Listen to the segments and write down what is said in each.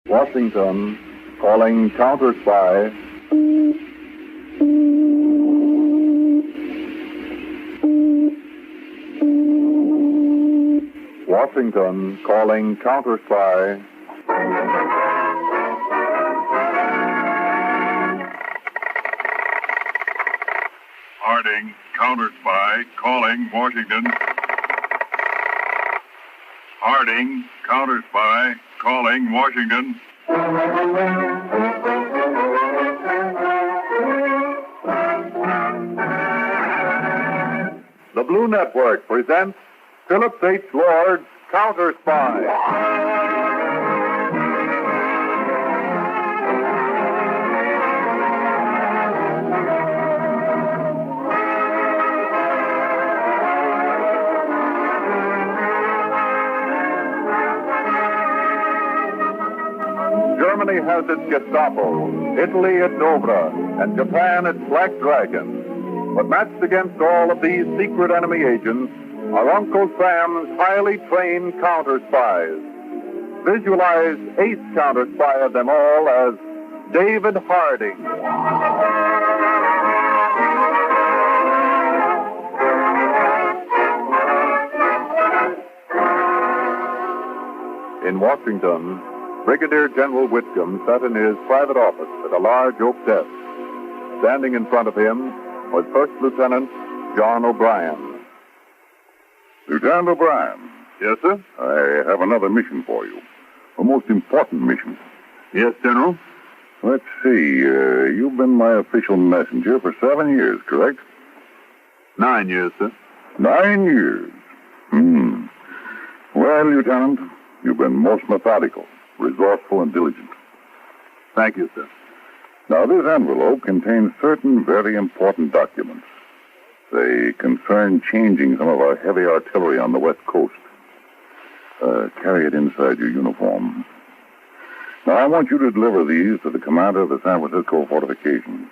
Washington, calling Counterspy. Washington, calling Counterspy. Harding, Counterspy, calling Washington. Harding, Counterspy, calling Washington. The Blue Network presents Philip H. Lord's Counterspy. Germany has its Gestapo, Italy its Dobra, and Japan its Black Dragon. But matched against all of these secret enemy agents are Uncle Sam's highly trained counter-spies. Visualize ace counter-spy of them all as David Harding. In Washington, Brigadier General Whitcomb sat in his private office at a large oak desk. Standing in front of him was First Lieutenant John O'Brien. Lieutenant O'Brien. Yes, sir? I have another mission for you. A most important mission. Yes, General. Let's see. You've been my official messenger for 7 years, correct? 9 years, sir. 9 years. Well, Lieutenant, you've been most methodical, resourceful, and diligent. Thank you, sir. Now, this envelope contains certain very important documents. They concern changing some of our heavy artillery on the West Coast. Carry it inside your uniform. Now, I want you to deliver these to the commander of the San Francisco fortifications.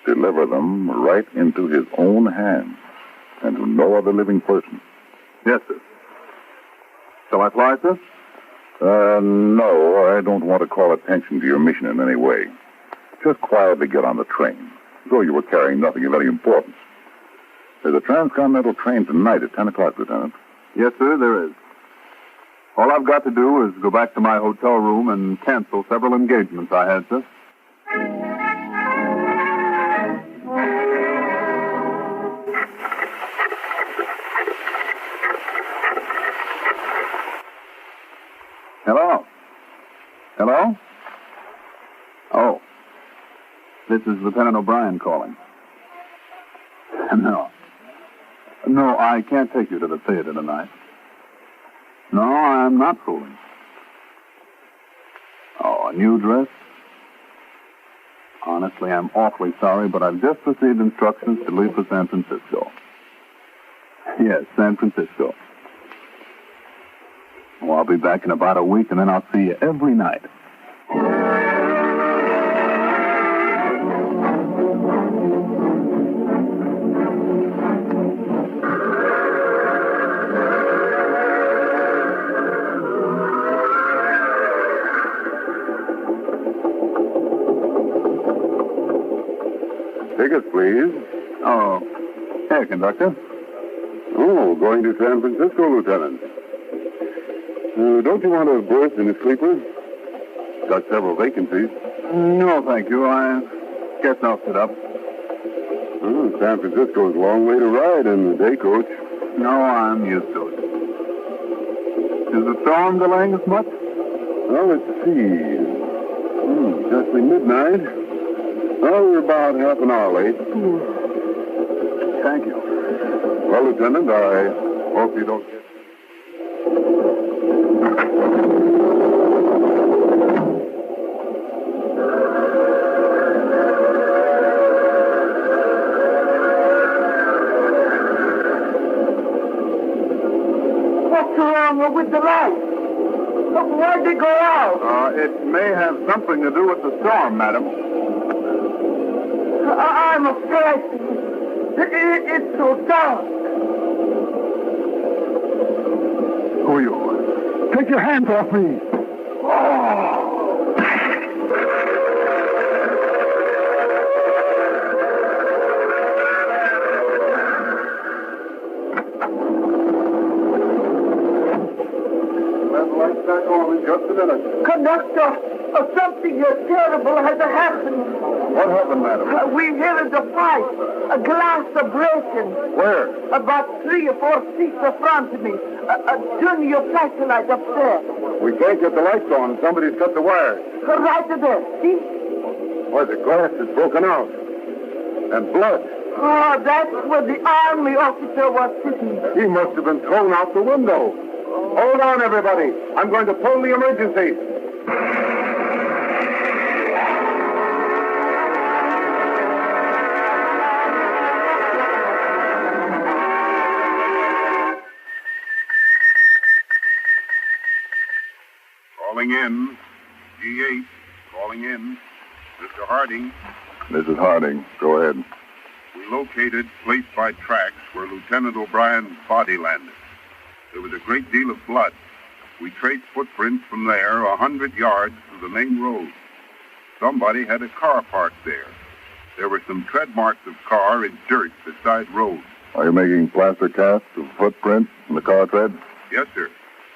Deliver them right into his own hands and to no other living person. Yes, sir. Shall I fly, sir? No, I don't want to call attention to your mission in any way. Just quietly get on the train, as though you were carrying nothing of any importance. There's a transcontinental train tonight at 10 o'clock, Lieutenant. Yes, sir, there is. All I've got to do is go back to my hotel room and cancel several engagements I had, sir. Hello? Hello? Oh. This is Lieutenant O'Brien calling. No, I can't take you to the theater tonight. No, I'm not fooling. Oh, a new dress? Honestly, I'm awfully sorry, but I've just received instructions to leave for San Francisco. Yes, San Francisco. Oh, I'll be back in about a week, and then I'll see you every night. Tickets, please. Oh, here, conductor. Oh, going to San Francisco, Lieutenant. Don't you want a berth in a sleeper? Got several vacancies. No, thank you. I guess I'll sit up. Oh, San Francisco's a long way to ride in the day coach. No, I'm used to it. Is the storm delaying us much? Well, let's see. Just midnight. Well, we're about half an hour late. Thank you. Well, Lieutenant, I hope you don't get... What's wrong with the lights? Why'd they go out? It may have something to do with the storm, madam. I'm afraid. It's so dark. Who are you? Take your hands off me. Oh. have the lights back on in just a minute. Conductor, something terrible has happened. What happened, madam? We heard a fight. A glass breaking. Where? About 3 or 4 seats in front of me. Turn your flashlight up there. We can't get the lights on. Somebody's cut the wires. Right there. See? Why, the glass is broken out. And blood. Oh, that's where the army officer was sitting. He must have been thrown out the window. Hold on, everybody. I'm going to pull the emergency. Calling in. G8. Calling in. Mr. Harding. This is Harding. Go ahead. We located place by tracks where Lieutenant O'Brien's body landed. There was a great deal of blood. We traced footprints from there 100 yards to the main road. Somebody had a car parked there. There were some tread marks of car in dirt beside road. Are you making plaster casts of footprints in the car tread? Yes, sir.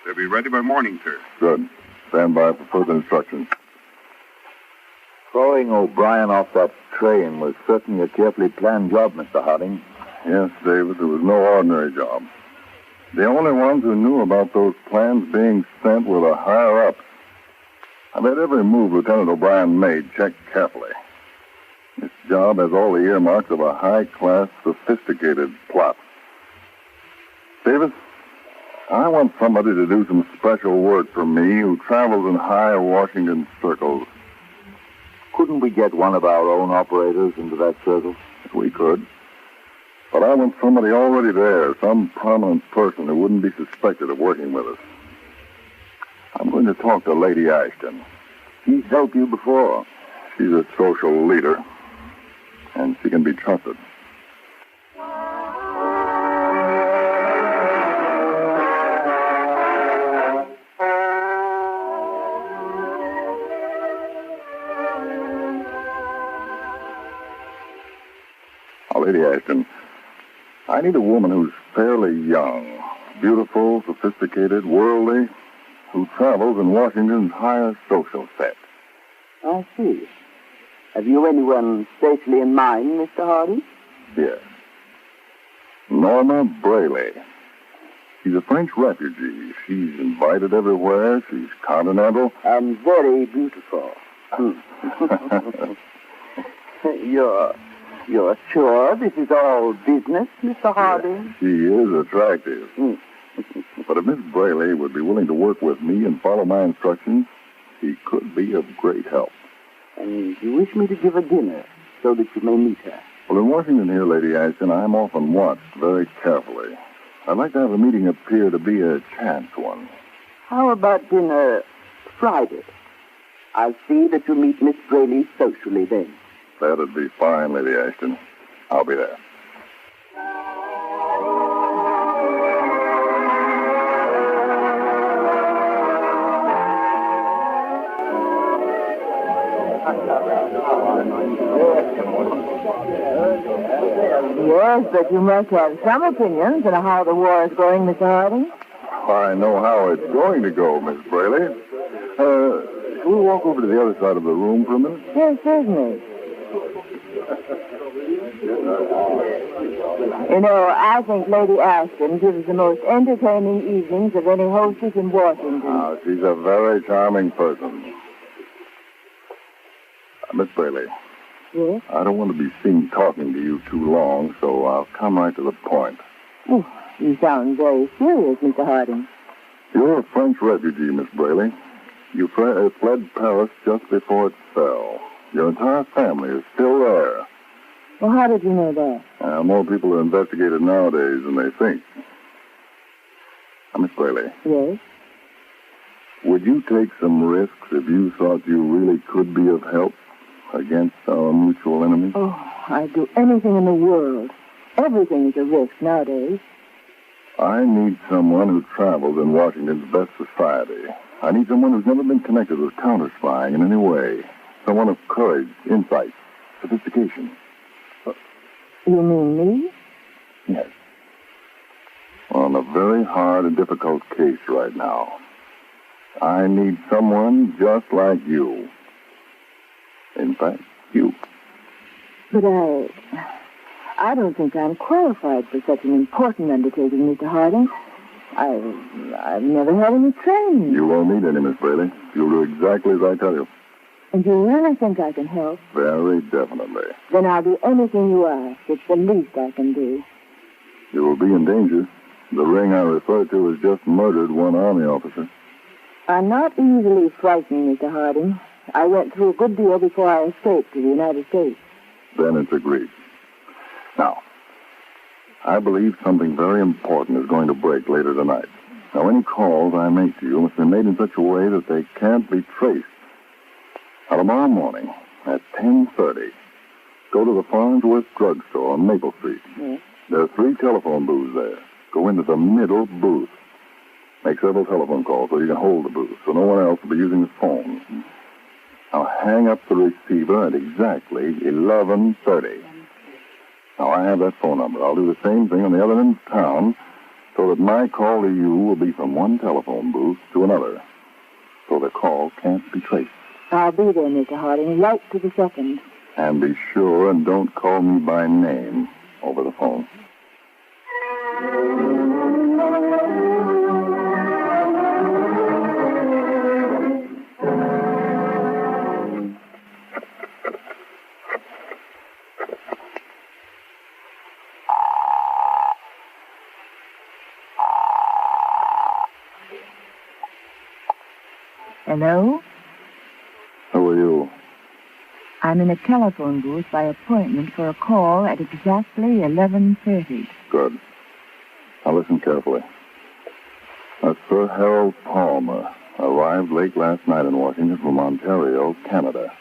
They'll be ready by morning, sir. Good. Stand by for further instructions. Throwing O'Brien off that train was certainly a carefully planned job, Mr. Harding. Yes, David, it was no ordinary job. The only ones who knew about those plans being sent were the higher-ups. I bet every move Lieutenant O'Brien made checked carefully. This job has all the earmarks of a high-class, sophisticated plot. David, I want somebody to do some special work for me who travels in high Washington circles. Couldn't we get one of our own operators into that circle? We could. But I want somebody already there, some prominent person who wouldn't be suspected of working with us. I'm going to talk to Lady Ashton. She's helped you before. She's a social leader, and she can be trusted. Now, Lady Ashton, I need a woman who's fairly young, beautiful, sophisticated, worldly, who travels in Washington's higher social set. I see. Have you anyone specially in mind, Mr. Harding? Yes. Norma Brayley. She's a French refugee. She's invited everywhere. She's continental. And very beautiful. You're sure this is all business, Mr. Harding? She is attractive. But if Miss Brayley would be willing to work with me and follow my instructions, she could be of great help. And you wish me to give a dinner so that you may meet her? Well, in Washington here, Lady Ashton, I'm often watched very carefully. I'd like to have the meeting appear to be a chance one. How about dinner Friday? I'll see that you meet Miss Brayley socially then. That'd be fine, Lady Ashton. I'll be there. Yes, but you must have some opinions on how the war is going, Mr. Harding. I know how it's going to go, Miss Brayley. Shall we walk over to the other side of the room for a minute? Yes, certainly. You know, I think Lady Ashton gives the most entertaining evenings of any hostess in Washington. Ah, she's a very charming person. Miss Brayley. Yes? I don't want to be seen talking to you too long, so I'll come right to the point. Oh, you sound very serious, Mr. Harding. You're a French refugee, Miss Brayley. You fled Paris just before it fell. Your entire family is still there. Well, how did you know that? More people are investigated nowadays than they think. Now, Miss Brayley. Yes? Would you take some risks if you thought you really could be of help against our mutual enemy? Oh, I'd do anything in the world. Everything is a risk nowadays. I need someone who travels in Washington's best society. I need someone who's never been connected with counterspying in any way. Someone of courage, insight, sophistication. You mean me? Yes. On a very hard and difficult case right now. I need someone just like you. In fact, you. But I don't think I'm qualified for such an important undertaking, Mr. Harding. I've never had any training. You won't need any, Miss Braley. You'll do exactly as I tell you. And you really think I can help? Very definitely. Then I'll do anything you ask. It's the least I can do. You will be in danger. The ring I refer to has just murdered one Army officer. I'm not easily frightened, Mr. Harding. I went through a good deal before I escaped to the United States. Then it's agreed. Now, I believe something very important is going to break later tonight. Now, any calls I make to you must be made in such a way that they can't be traced. Now, tomorrow morning at 10:30, go to the Farnsworth drugstore on Maple Street. Yes. There are 3 telephone booths there. Go into the middle booth. Make several telephone calls so you can hold the booth, so no one else will be using the phone. Now, hang up the receiver at exactly 11:30. Now, I have that phone number. I'll do the same thing on the other end of town so that my call to you will be from one telephone booth to another, so the call can't be traced. I'll be there, Mr. Harding, right to the second. And be sure and don't call me by name over the phone. Hello? Who are you? I'm in a telephone booth by appointment for a call at exactly 11:30. Good. Now listen carefully. Sir Harold Palmer arrived late last night in Washington from Ontario, Canada.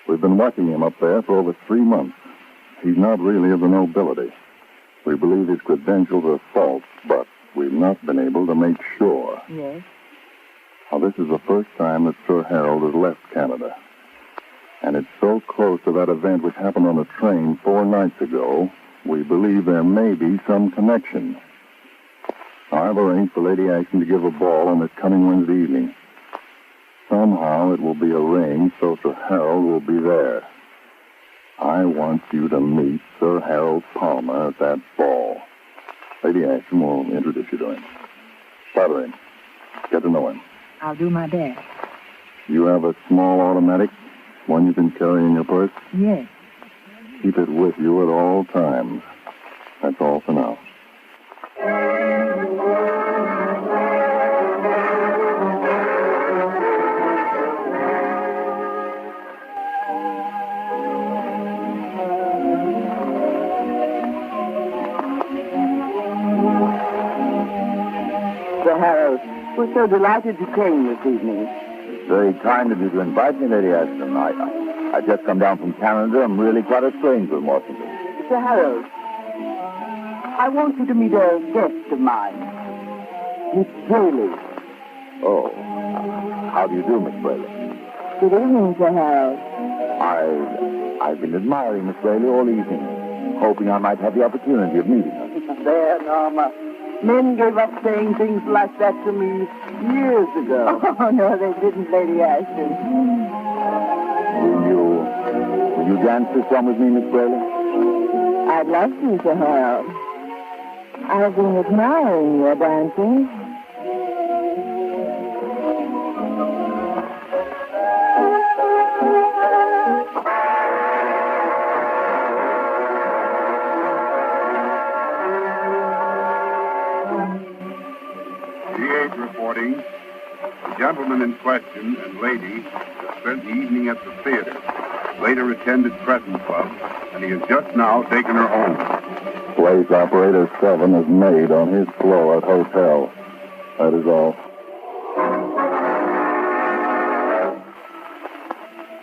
We've been watching him up there for over 3 months. He's not really of the nobility. We believe his credentials are false, but we've not been able to make sure. Yes? Now, this is the first time that Sir Harold has left Canada. And it's so close to that event which happened on the train 4 nights ago, we believe there may be some connection. I've arranged for Lady Ashton to give a ball on this coming Wednesday evening. Somehow it will be arranged so Sir Harold will be there. I want you to meet Sir Harold Palmer at that ball. Lady Ashton will introduce you to him. Flatter him. Get to know him. I'll do my best. You have a small automatic, one you can carry in your purse? Yes. Keep it with you at all times. That's all for now. Sir Harold, we're so delighted you came this evening. Very kind of you to invite me, Lady Ashton. I just come down from Canada. I'm really quite a stranger in Washington. Sir Harold, I want you to meet a guest of mine, Miss Braley. Oh, how do you do, Miss Braley? Good evening, Sir Harold. I've been admiring Miss Braley all evening, hoping I might have the opportunity of meeting her. There, Norma. Men gave up saying things like that to me years ago. Oh, no, they didn't, Lady Ashton. Will you dance this one with me, Miss Braley? I'd love to, Sir Harold. I've been admiring your dancing. Reporting. The gentleman in question and lady spent the evening at the theater, later attended Crescent Club, and he has just now taken her home. Place operator 7 is made on his floor at hotel. That is all.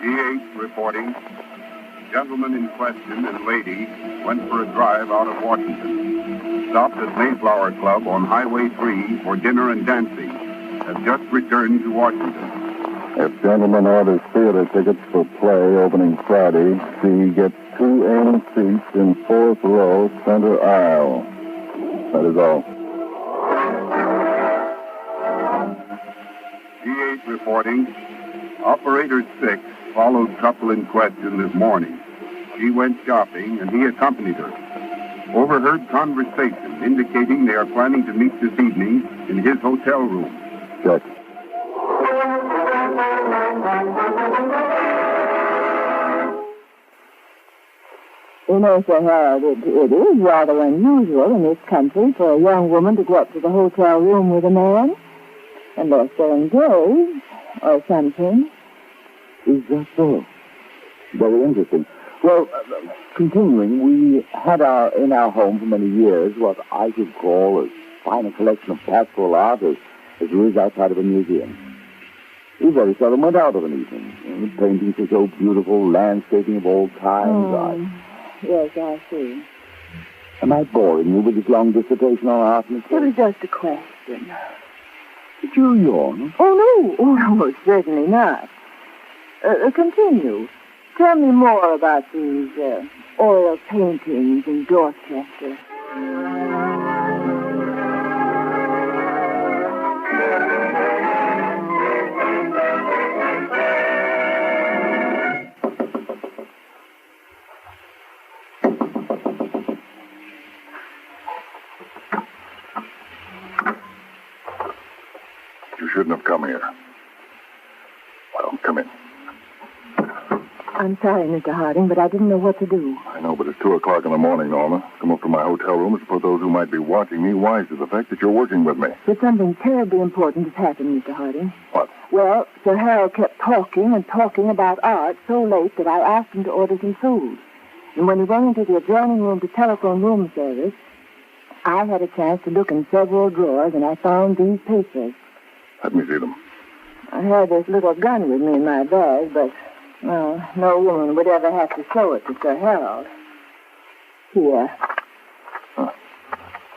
E8 reporting. Gentleman in question and lady went for a drive out of Washington. Stopped at Mayflower Club on Highway 3 for dinner and dancing. Have just returned to Washington. If gentleman orders theater tickets for play opening Friday, C gets 2 A seats in 4th row, center aisle. That is all. G8 reporting. Operator 6 followed couple in question this morning. She went shopping, and he accompanied her. Overheard conversation indicating they are planning to meet this evening in his hotel room. Check. You know, Sir Harold, it is rather unusual in this country for a young woman to go up to the hotel room with a man, unless they're engaged or something. Is that so? Very interesting. Well, continuing, we had in our home for many years what I should call as fine a collection of pastoral art as there is outside of a museum. We very seldom went out of an evening. The paintings are so beautiful, landscaping of all times. Yes, I see. Am I boring you with this long dissertation on art and It was just a question. Did you yawn? Oh, no, certainly not. Continue. Tell me more about these oil paintings in Dorchester. You shouldn't have come here. Well, come in. I'm sorry, Mr. Harding, but I didn't know what to do. I know, but it's 2 o'clock in the morning, Norma. Come up to my hotel room and put those who might be watching me wise to the fact that you're working with me. But something terribly important has happened, Mr. Harding. What? Well, Sir Harold kept talking and talking about art so late that I asked him to order some food. And when he went into the adjoining room to telephone room service, I had a chance to look in several drawers, and I found these papers. Let me see them. I had this little gun with me in my bag, but, well, no woman would ever have to show it to Sir Harold. Here. Huh.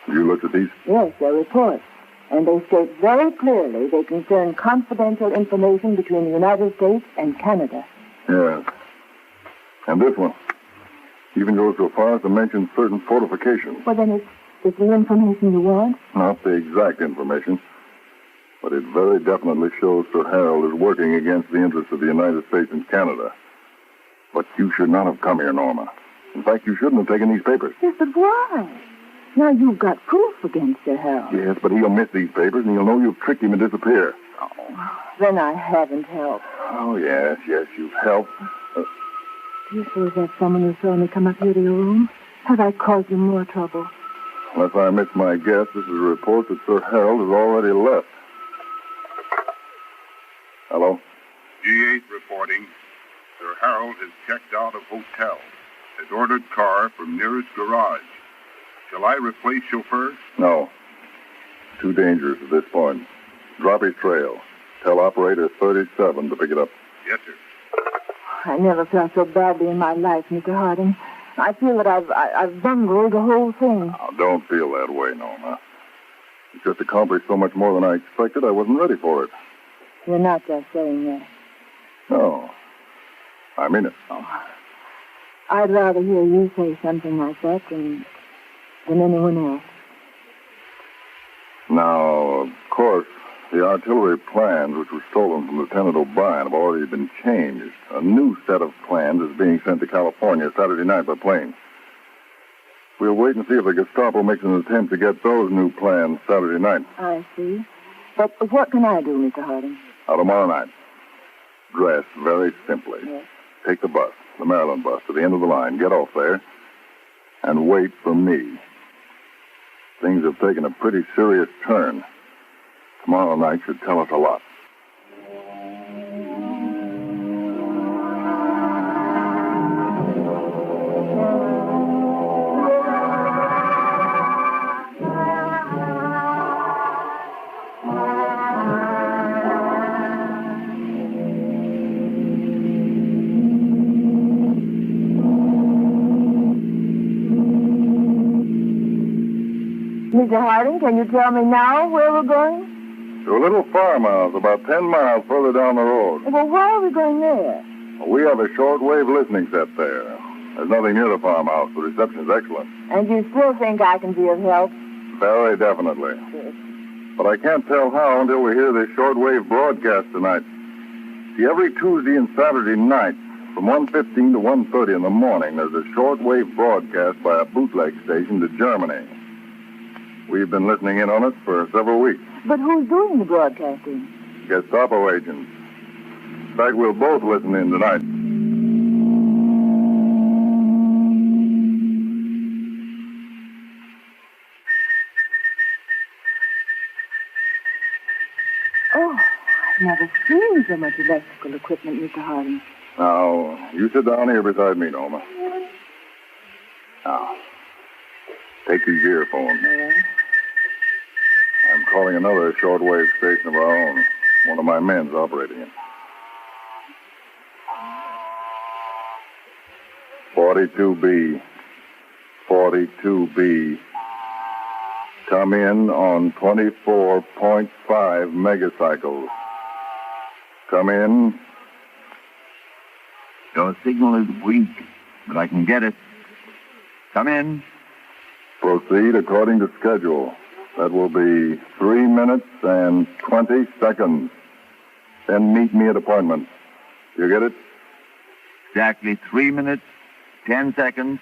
You looked at these? Yes, they're reports. And they state very clearly they concern confidential information between the United States and Canada. Yes. And this one even goes so far as to mention certain fortifications. Well, then it's the information you want? Not the exact information, but it very definitely shows Sir Harold is working against the interests of the United States and Canada. But you should not have come here, Norma. In fact, you shouldn't have taken these papers. Yes, but why? Now you've got proof against Sir Harold. Yes, but he'll miss these papers, and he'll know you've tricked him and disappear. Oh, then I haven't helped. Oh, yes, you've helped. Do you suppose that's someone who saw me come up here to your room? Have I caused you more trouble? Unless I miss my guess, this is a report that Sir Harold has already left. Hello? G8 reporting. Sir Harold has checked out of hotel. Has ordered car from nearest garage. Shall I replace chauffeur? No. Too dangerous at this point. Drop his trail. Tell operator 37 to pick it up. Yes, sir. I never felt so badly in my life, Mr. Harding. I feel that I've bungled the whole thing. Now, don't feel that way, Norma. You just accomplished so much more than I expected, I wasn't ready for it. You're not just saying that. No. I mean it. Oh, I'd rather hear you say something like that than anyone else. Now, of course, the artillery plans which were stolen from Lieutenant O'Brien have already been changed. A new set of plans is being sent to California Saturday night by plane. We'll wait and see if the Gestapo makes an attempt to get those new plans Saturday night. I see. But what can I do, Mr. Harding? Now, tomorrow night, dress very simply. Yes. Take the bus, the Maryland bus, to the end of the line. Get off there and wait for me. Things have taken a pretty serious turn. Tomorrow night should tell us a lot. Mr. Harding, can you tell me now where we're going? To a little farmhouse about 10 miles further down the road. Well, why are we going there? We have a shortwave listening set there. There's nothing near the farmhouse. The reception is excellent. And you still think I can be of help? Very definitely. Yes. But I can't tell how until we hear this shortwave broadcast tonight. See, every Tuesday and Saturday night, from 1:15 to 1:30 in the morning, there's a shortwave broadcast by a bootleg station to Germany. We've been listening in on it for several weeks. But who's doing the broadcasting? Gestapo agents. In fact, we'll both listen in tonight. Oh, I've never seen so much electrical equipment, Mr. Harding. Now, you sit down here beside me, Norma. Now, take these earphones. Yeah. I'm calling another shortwave station of our own. One of my men's operating it. 42B. 42B. Come in on 24.5 megacycles. Come in. Your signal is weak, but I can get it. Come in. Proceed according to schedule. That will be 3 minutes and 20 seconds. Then meet me at appointment. You get it? Exactly 3 minutes, 10 seconds,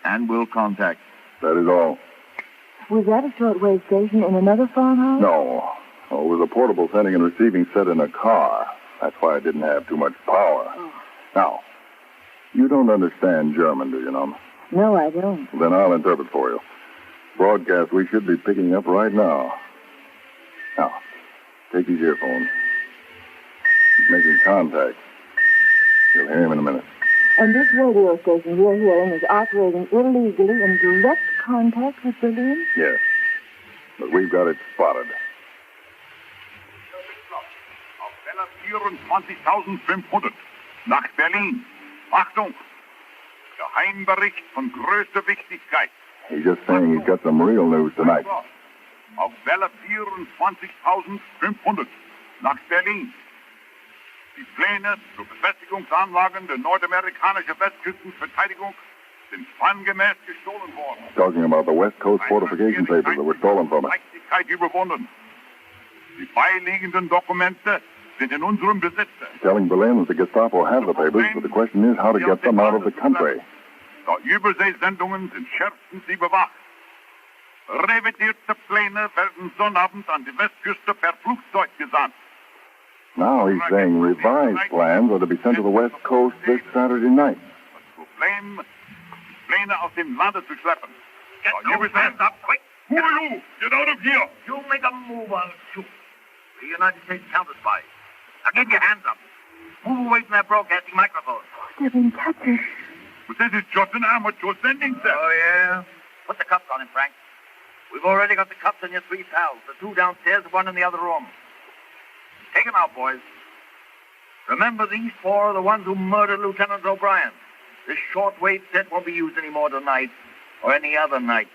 and we'll contact. That is all. Was that a shortwave station in another farmhouse? No. Oh, it was a portable sending and receiving set in a car. That's why it didn't have too much power. Oh. Now, you don't understand German, do you, Norma? No, I don't. Then I'll interpret for you. Broadcast we should be picking up right now. Now, take these earphones. He's making contact. You'll hear him in a minute. And this radio station we're hearing is operating illegally in direct contact with Berlin? Yes. But we've got it spotted. Auf Welle 24.500 nach Berlin. Achtung! Geheimbericht von größter Wichtigkeit. He's just saying he's got some real news tonight. Auf Welle 24.500 nach Berlin. Die Pläne zur Befestigungsanlagen der nordamerikanischen Westküstenverteidigung sind plangemäß gestohlen worden. Talking about the West Coast fortification papers that were stolen from us. Leichtigkeit überwunden. Die beiliegenden Dokumente sind in unserem Besitz. Telling Berlin that the Gestapo have the papers, but the question is how to get them out of the country. Die Überseesendungen sind schärfstens überwacht. Revidierte Pläne werden Sonnabend an die Westküste per Flugzeug gesandt. Now he's saying revised plans are to be sent to the West Coast this Saturday night. Das Problem, Pläne aus dem Lande zu schleppen. Get those hands up, quick! Who are you? Get out of here! You make a move, I'll shoot. The United States Counterspy. Now get your hands up. Move away from that broadcasting microphone. They're being captured. But this is just an amateur sending set. Oh, yeah? Put the cuffs on him, Frank. We've already got the cuffs on your three pals. The two downstairs, the one in the other room. Take them out, boys. Remember, these four are the ones who murdered Lieutenant O'Brien. This shortwave set won't be used anymore tonight or any other night.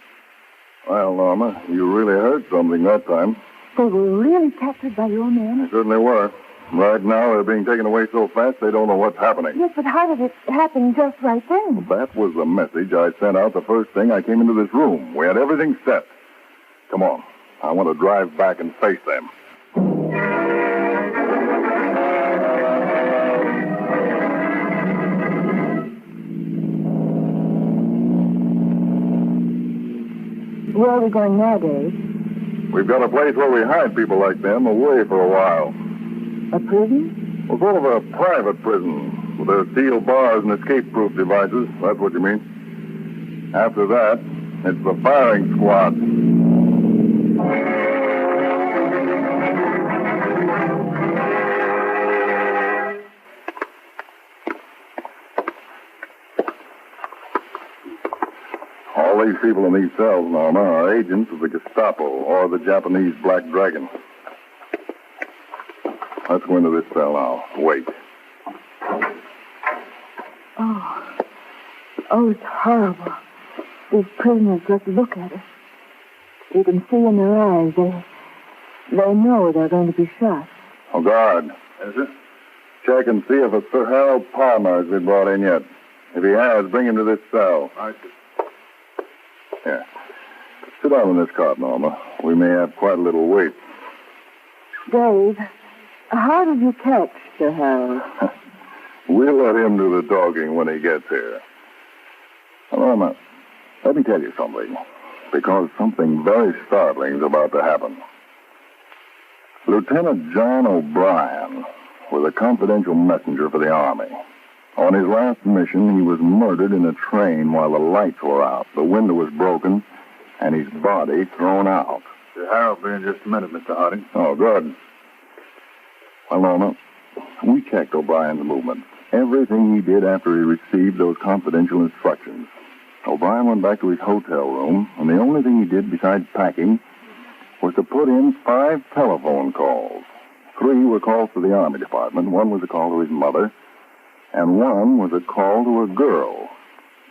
Well, Norma, you really heard something that time. They were really captured by your men? They certainly were. Right now, they're being taken away so fast they don't know what's happening. Yes, but how did it happen just right then? That was the message I sent out the first thing I came into this room. We had everything set. Come on. I want to drive back and face them. Where are we going now, Dave? We've got a place where we hide people like them away for a while. A prison? Well, sort of a private prison with their steel bars and escape-proof devices. That's what you mean. After that, it's the firing squad. All these people in these cells, Norma, are agents of the Gestapo or the Japanese Black Dragon. Let's go into this cell now. Wait. Oh, it's horrible. These prisoners just look at us. You can see in their eyes. They know they're going to be shot. Oh, guard. Is it? Check and see if it's Sir Harold Palmer has been brought in yet. If he has, bring him to this cell. I see. Here. Sit down in this cot, Norma. We may have quite a little wait. Dave, how did you catch Sir Harold? We'll let him do the dogging when he gets here. Norma, let me tell you something, because something very startling is about to happen. Lieutenant John O'Brien was a confidential messenger for the Army. On his last mission, he was murdered in a train while the lights were out. The window was broken, and his body thrown out. Sir Harold will be in just a minute, Mr. Harding. Oh, good. Well, Norma, we checked O'Brien's movements. Everything he did after he received those confidential instructions. O'Brien went back to his hotel room, and the only thing he did besides packing was to put in 5 telephone calls. 3 were calls to the Army Department, 1 was a call to his mother, and 1 was a call to a girl.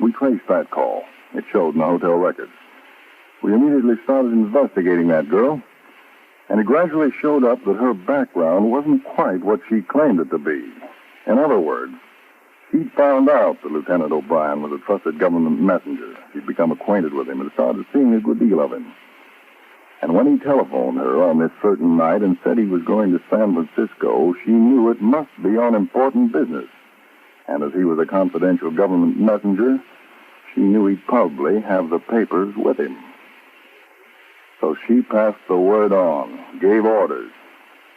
We traced that call. It showed in the hotel records. We immediately started investigating that girl, and it gradually showed up that her background wasn't quite what she claimed it to be. In other words, she'd found out that Lieutenant O'Brien was a trusted government messenger. She'd become acquainted with him and started seeing a good deal of him. And when he telephoned her on this certain night and said he was going to San Francisco, she knew it must be on important business. And as he was a confidential government messenger, she knew he'd probably have the papers with him. So she passed the word on, gave orders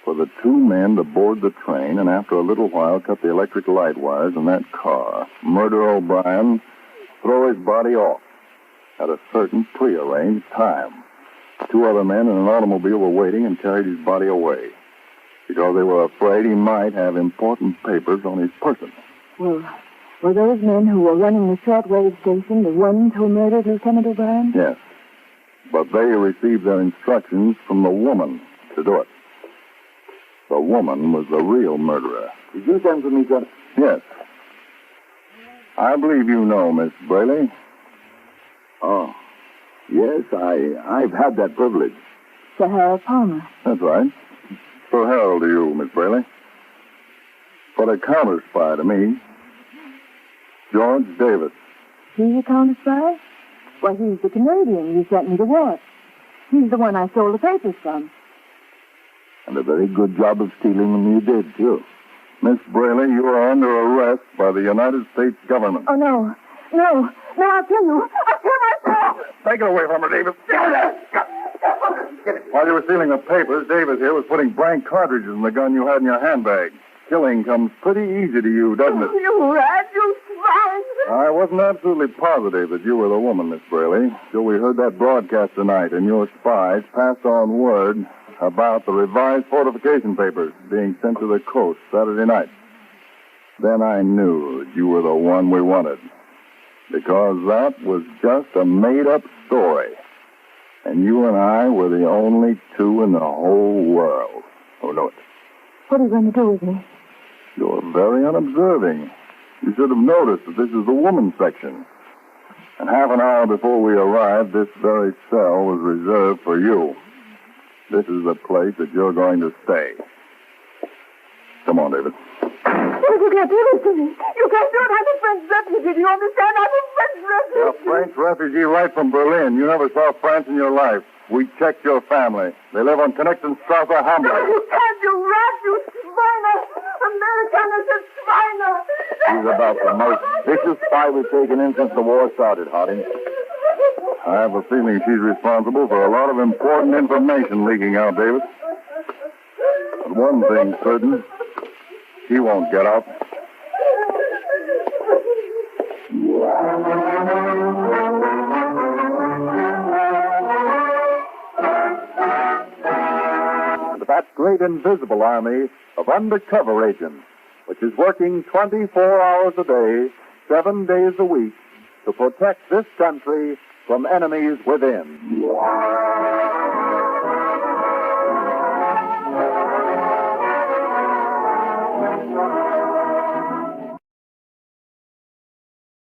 for the 2 men to board the train, and after a little while cut the electric light wires in that car, murder O'Brien, throw his body off at a certain prearranged time. 2 other men in an automobile were waiting and carried his body away because they were afraid he might have important papers on his person. Well, were those men who were running the shortwave station the ones who murdered Lieutenant O'Brien? Yes. But they received their instructions from the woman to do it. The woman was the real murderer. Did you send for me, sir? Yes. I believe you know Miss Braley. Oh, yes, I've had that privilege. Sir Harold Palmer. That's right. Sir Harold to you, Miss Braley. But a counterspy to me, George Davis. He's a counterspy? Why, he's the Canadian you sent me to watch. He's the one I stole the papers from. And a very good job of stealing them you did, too. Miss Braley, you are under arrest by the United States government. Oh, no. No, I'll kill you. I'll kill myself. Take it away from her, Davis. While you were stealing the papers, Davis here was putting blank cartridges in the gun you had in your handbag. Killing comes pretty easy to you, doesn't it? You rat, you swine. I wasn't absolutely positive that you were the woman, Miss Braley, till we heard that broadcast tonight, and your spies passed on word about the revised fortification papers being sent to the coast Saturday night. Then I knew that you were the one we wanted, because that was just a made-up story, and you and I were the only 2 in the whole world who knew it. What are you going to do with me? You're very unobserving. You should have noticed that this is the woman's section. And half an hour before we arrived, this very cell was reserved for you. This is the place that you're going to stay. Come on, David. You can't do this to me. You can't do it. I'm a French refugee. Do you understand? I'm a French refugee. You're a French refugee right from Berlin. You never saw France in your life. We checked your family. They live on Connectenstrasse, Hamburg. No, you can't, you rat, you swiner. American is a swiner. He's about the most vicious spy we've taken in since the war started, Harding. I have a feeling she's responsible for a lot of important information leaking out, David. But one thing's certain, she won't get out. That great invisible army of undercover agents, which is working 24 hours a day, 7 days a week, to protect this country from enemies within.